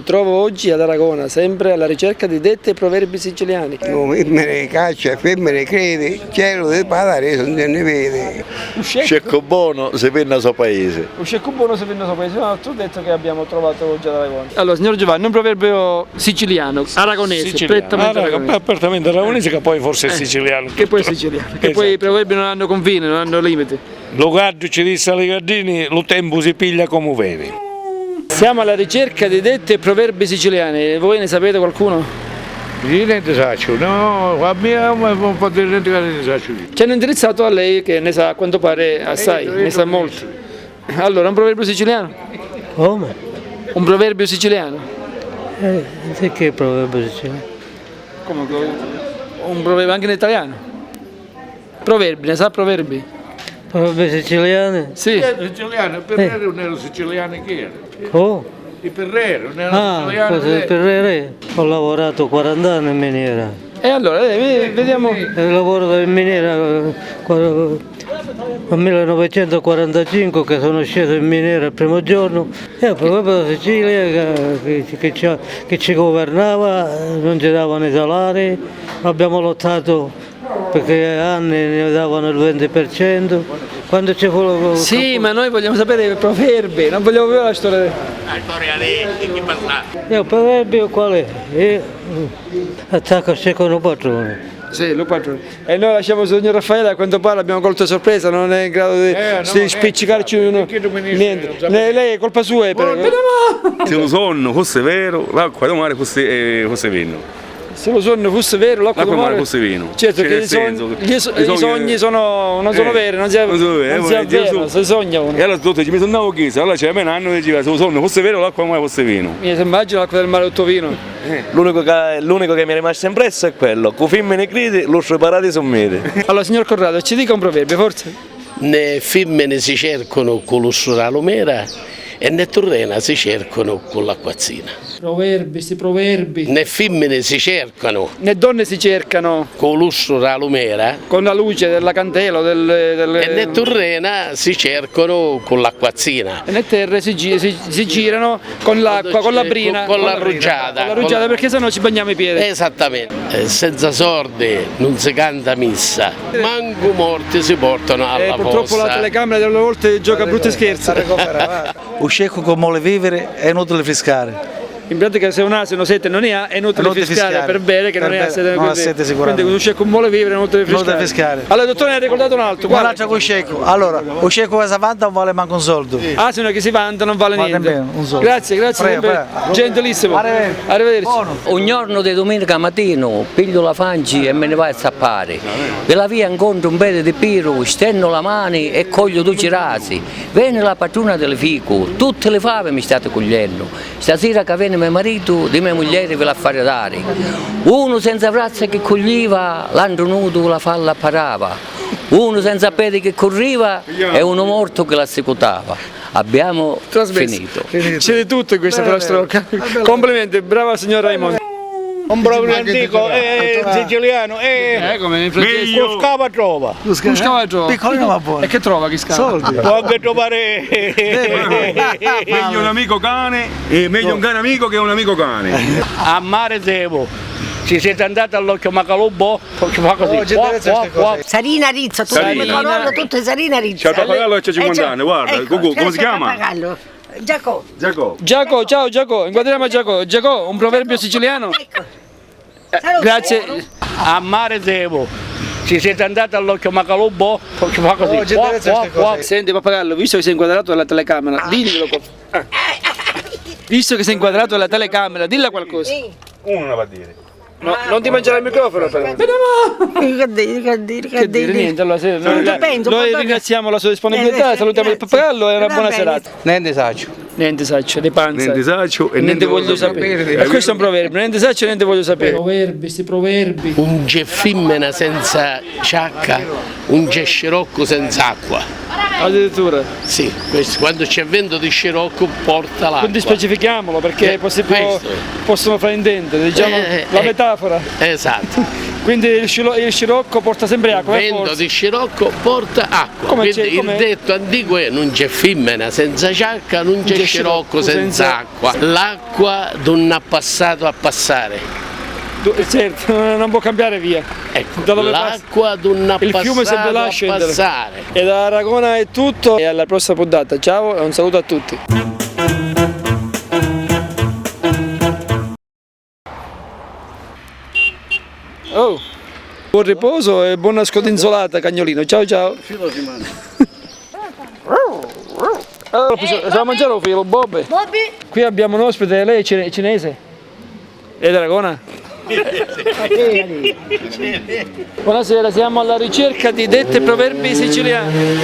trovo oggi ad Aragona, sempre alla ricerca di dette proverbi siciliani. Femmine caccia, femmine crede, cielo del padre non se ne vede. Scecco buono se viene al suo paese. Un scecco buono se viene al suo paese, no, tu hai detto che abbiamo trovato oggi ad Aragona. Allora, signor Giovanni, un proverbio siciliano, aragonese, prettamente aragonese. Apertamente aragonese che poi forse è siciliano. Che poi è siciliano, che poi i proverbi non hanno confine, non hanno limiti. Lo gaggio ci disse alle gardini, lo tempo si piglia come vedi. Siamo alla ricerca di dette e proverbi siciliani, voi ne sapete qualcuno? Io ne saccio, no, a me non posso dimenticare ne saccio. Ci hanno indirizzato a lei che ne sa a quanto pare assai, ne sa molto. Allora, un proverbio siciliano? Come? Un proverbio siciliano? Che proverbio siciliano? Come? Un proverbio anche in italiano? Proverbi, ne sa proverbi? Proverbio siciliani? Sì. Siciliano, Perrere non era siciliano che era. Oh? Il Perrere non era siciliano. Cosa per re? Ho lavorato 40 anni in miniera. E allora, vediamo. Lavoro in miniera nel 1945 che sono sceso in miniera il primo giorno e proprio la Sicilia che ci governava, non ci davano i salari, abbiamo lottato perché anni ne davano il 20%. Quando ci fu Sì, ma noi vogliamo sapere i proverbi, non vogliamo più la storia. Il proverbio qual è? Attacco secondo padrone. Sì, lo padrone. E noi lasciamo il signor Raffaele, a quanto pare abbiamo colto sorpresa, non è in grado di spiccicarci niente. Lei è colpa sua, Se lo sonno fosse vero, l'acqua del mare fosse vino. Se lo sonno fosse vero, l'acqua del mare fosse vino. Certo che i sogni non sono veri, non si avverano, si sogna uno. E allora tutto ci mi tornavo a chiesa, allora c'era un anno che diceva se lo sonno fosse vero, l'acqua del mare fosse vino. Mi immagino l'acqua del mare tutto vino. L'unico che mi è rimasto impresso è quello, con femmine credi, lo preparati sono mete. Allora, signor Corrado, ci dica un proverbio, forse? Le femmine si cercano con l'ussura lumera e le torrena si cercano con l'acquazzina. Proverbi. Le femmine si cercano Le donne si cercano con l'ussura lumera con la luce della candela e le torrena si cercano con l'acquazzina. e le terre si girano con l'acqua, con la brina, con la rugiada. Con la rugiada, perché sennò ci bagniamo i piedi. Esattamente. Senza sordi non si canta missa, manco morti si portano alla purtroppo la fossa. telecamera delle volte gioca brutti scherzi. Un scecco che vuole vivere è inutile fiscare. In pratica se un asino sete non ne ha è inutile fiscare per bere che non ne ha sete. Non ha sete sicuramente. Quindi un scecco vuole vivere è inutile fiscare. Allora dottore ne ha ricordato un altro. Guarda con un scecco. Allora, un scecco che si vanta non vale manco un soldo. Asino che si vanta non vale niente. Nemmeno un soldo. Grazie, sempre gentilissimo. Arrivederci. Un giorno di domenica mattina piglio la fanci e me ne vai a zappare. Per la via incontro un bel di piro, stenno la mani e coglio due girasi. Viene la padrona del fico, tutte le fave mi state cogliendo. Stasera che viene mio marito, di mia moglie ve la fare dare. Uno senza braccia che coglieva, l'altro nudo la falla parava. Uno senza piedi che corriva e uno morto che la secutava. Abbiamo finito. C'è di tutto in questa filastrocca. Complimenti, brava signor Raimondo. Un proprio antico, siciliano, Come meglio scava trova. Scava trova. Piccolino ma buono. E che trova chi scava? Soldi. Può anche trovare. Meglio un amico cane e meglio un cane amico che un amico cane. A mare devo. Ci siete andati all'occhio Macalobbo? Ci fa così. Sarina Rizzo, tu mi conosco tutte Sarina Rizzo. C'è il pappagallo che c'ha 50 anni, guarda, come si chiama? Giacomo. Giacomo, ciao Giacomo, inquadriamo a Giacomo. Giacomo, un proverbio siciliano? Grazie. A mare devo. Ci siete andati all'occhio Macalobbo? Ci fa così. Senti pappagallo, visto che sei inquadrato dalla telecamera, diglielo. Visto che sei inquadrato dalla telecamera, dilla qualcosa. Uno ne va a dire. No, non ti mangiare il microfono però. Che dire niente, allora noi ringraziamo la sua disponibilità, salutiamo il pappagallo e una buona serata. Niente saccio. Niente saccio, di panza. Niente saccio e niente voglio sapere. E questo è un proverbio, niente saccio e niente voglio sapere. Proverbi. Un femmina senza ciacca, un scirocco senza acqua. Addirittura. Sì, questo, quando c'è vento di scirocco porta l'acqua. Quindi specifichiamolo perché possono fraintendere, diciamo la metafora. Esatto. Quindi il scirocco porta sempre acqua. Vento di scirocco porta acqua. Come Quindi il detto antico è non c'è femmina senza ciacca, non c'è scirocco senza acqua. L'acqua non ha passato a passare. Certo, non può cambiare via. Ecco, l'acqua non ha il fiume sempre là passato a scendere. passare. E da Aragona è tutto e alla prossima puntata. Ciao e un saluto a tutti. Oh, buon riposo e buona scodinzolata cagnolino. Ciao ciao. Allora, possiamo mangiare un filo, Bobby? Qui abbiamo un ospite, lei è cinese? È d'Aragona? Buonasera, siamo alla ricerca di dette proverbi siciliani.